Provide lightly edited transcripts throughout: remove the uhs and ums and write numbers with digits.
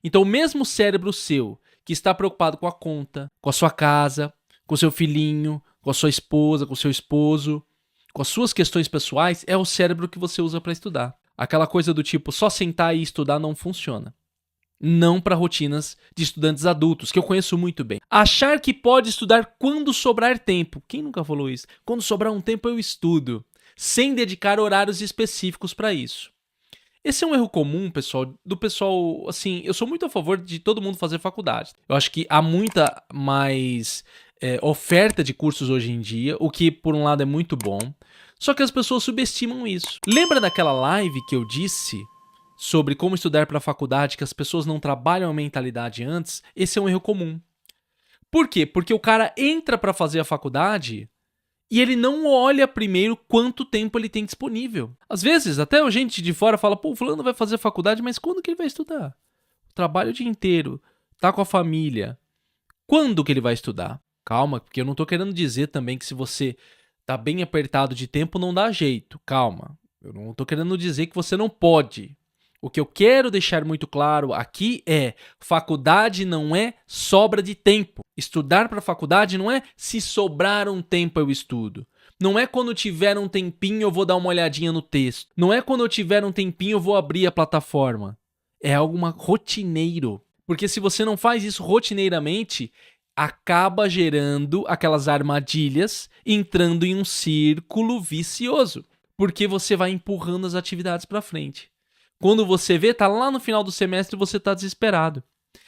Então, o mesmo cérebro seu, que está preocupado com a conta, com a sua casa, com o seu filhinho, com a sua esposa, com o seu esposo, com as suas questões pessoais, é o cérebro que você usa para estudar. Aquela coisa do tipo, só sentar e estudar não funciona. Não para rotinas de estudantes adultos, que eu conheço muito bem. Achar que pode estudar quando sobrar tempo. Quem nunca falou isso? Quando sobrar um tempo eu estudo, sem dedicar horários específicos para isso. Esse é um erro comum, pessoal, do pessoal, assim, eu sou muito a favor de todo mundo fazer faculdade. Eu acho que há muita mais oferta de cursos hoje em dia, o que por um lado é muito bom, só que as pessoas subestimam isso. Lembra daquela live que eu disse sobre como estudar para a faculdade, que as pessoas não trabalham a mentalidade antes? Esse é um erro comum. Por quê? Porque o cara entra para fazer a faculdade e ele não olha primeiro quanto tempo ele tem disponível. Às vezes, até a gente de fora fala, pô, o fulano vai fazer faculdade, mas quando que ele vai estudar? Trabalha o dia inteiro, tá com a família. Quando que ele vai estudar? Calma, porque eu não tô querendo dizer também que se você tá bem apertado de tempo, não dá jeito. Calma. Eu não tô querendo dizer que você não pode. O que eu quero deixar muito claro aqui é: faculdade não é sobra de tempo. Estudar para faculdade não é se sobrar um tempo eu estudo. Não é quando tiver um tempinho eu vou dar uma olhadinha no texto. Não é quando eu tiver um tempinho eu vou abrir a plataforma. É algo rotineiro. Porque se você não faz isso rotineiramente, acaba gerando aquelas armadilhas, entrando em um círculo vicioso. Porque você vai empurrando as atividades para frente. Quando você vê, tá lá no final do semestre e você tá desesperado.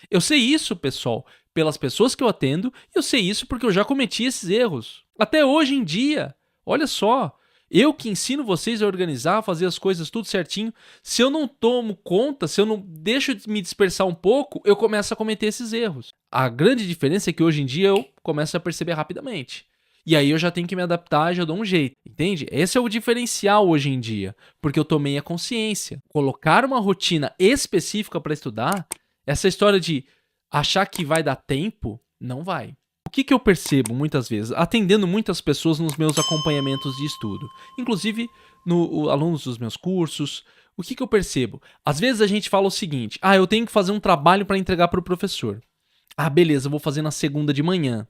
Eu sei isso, pessoal, pelas pessoas que eu atendo, e eu sei isso porque eu já cometi esses erros. Até hoje em dia, olha só, eu que ensino vocês a organizar, a fazer as coisas tudo certinho, se eu não tomo conta, se eu não deixo de me dispersar um pouco, eu começo a cometer esses erros. A grande diferença é que hoje em dia eu começo a perceber rapidamente. E aí eu já tenho que me adaptar, já dou um jeito, entende? Esse é o diferencial hoje em dia, porque eu tomei a consciência. Colocar uma rotina específica para estudar, essa história de achar que vai dar tempo, não vai. O que eu percebo muitas vezes, atendendo muitas pessoas nos meus acompanhamentos de estudo, inclusive alunos dos meus cursos, o que eu percebo? Às vezes a gente fala o seguinte, eu tenho que fazer um trabalho para entregar para o professor. Beleza, eu vou fazer na segunda de manhã.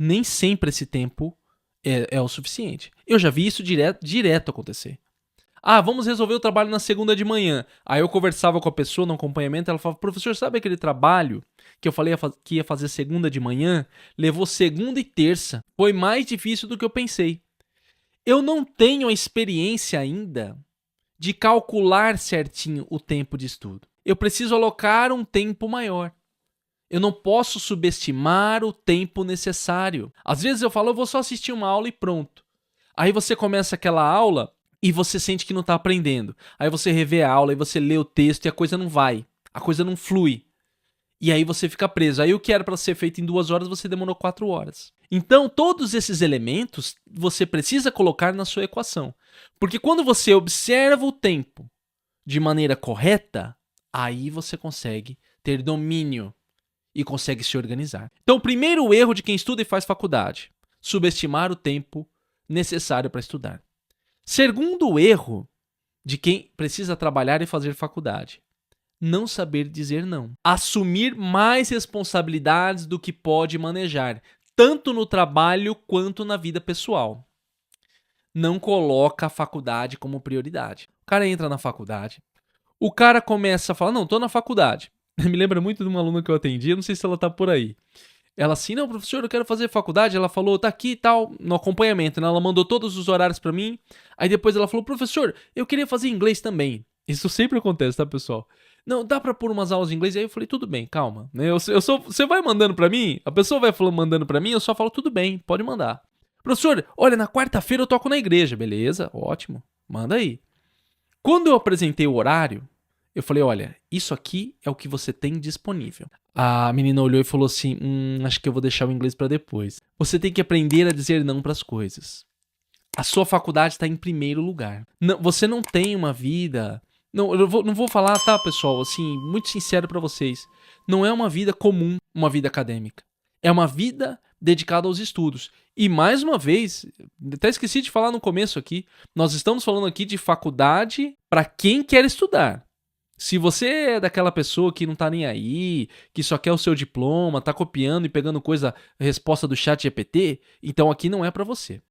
Nem sempre esse tempo é o suficiente. Eu já vi isso direto acontecer. Vamos resolver o trabalho na segunda de manhã. Aí eu conversava com a pessoa no acompanhamento, ela falava, professor, sabe aquele trabalho que eu falei que ia fazer segunda de manhã? Levou segunda e terça. Foi mais difícil do que eu pensei. Eu não tenho a experiência ainda de calcular certinho o tempo de estudo. Eu preciso alocar um tempo maior. Eu não posso subestimar o tempo necessário. Às vezes eu falo, eu vou só assistir uma aula e pronto. Aí você começa aquela aula e você sente que não está aprendendo. Aí você revê a aula e você lê o texto e a coisa não vai. A coisa não flui. E aí você fica preso. Aí o que era para ser feito em 2 horas, você demorou 4 horas. Então, todos esses elementos você precisa colocar na sua equação. Porque quando você observa o tempo de maneira correta, aí você consegue ter domínio e consegue se organizar. Então, o primeiro erro de quem estuda e faz faculdade: subestimar o tempo necessário para estudar. Segundo erro de quem precisa trabalhar e fazer faculdade: não saber dizer não. Assumir mais responsabilidades do que pode manejar, tanto no trabalho quanto na vida pessoal. Não coloca a faculdade como prioridade. O cara entra na faculdade, o cara começa a falar, não, tô na faculdade. Me lembra muito de uma aluna que eu atendi, eu não sei se ela tá por aí. Ela assim, não, professor, eu quero fazer faculdade. Ela falou, tá aqui e tal, no acompanhamento, né? Ela mandou todos os horários pra mim. Aí depois ela falou, professor, eu queria fazer inglês também. Isso sempre acontece, tá, pessoal? Não, dá pra pôr umas aulas de inglês? Aí eu falei, tudo bem, calma. Você vai mandando pra mim? A pessoa vai mandando pra mim, eu só falo, tudo bem, pode mandar. Professor, olha, na quarta-feira eu toco na igreja. Beleza, ótimo, manda aí. Quando eu apresentei o horário, eu falei, olha, isso aqui é o que você tem disponível. A menina olhou e falou assim, acho que eu vou deixar o inglês pra depois. Você tem que aprender a dizer não pras coisas. A sua faculdade está em primeiro lugar. Não, você não tem uma vida... Não, eu não vou falar, tá, pessoal, assim, muito sincero pra vocês. Não é uma vida comum, uma vida acadêmica. É uma vida dedicada aos estudos. E mais uma vez, até esqueci de falar no começo aqui, nós estamos falando aqui de faculdade para quem quer estudar. Se você é daquela pessoa que não tá nem aí, que só quer o seu diploma, tá copiando e pegando resposta do chat GPT, então aqui não é pra você.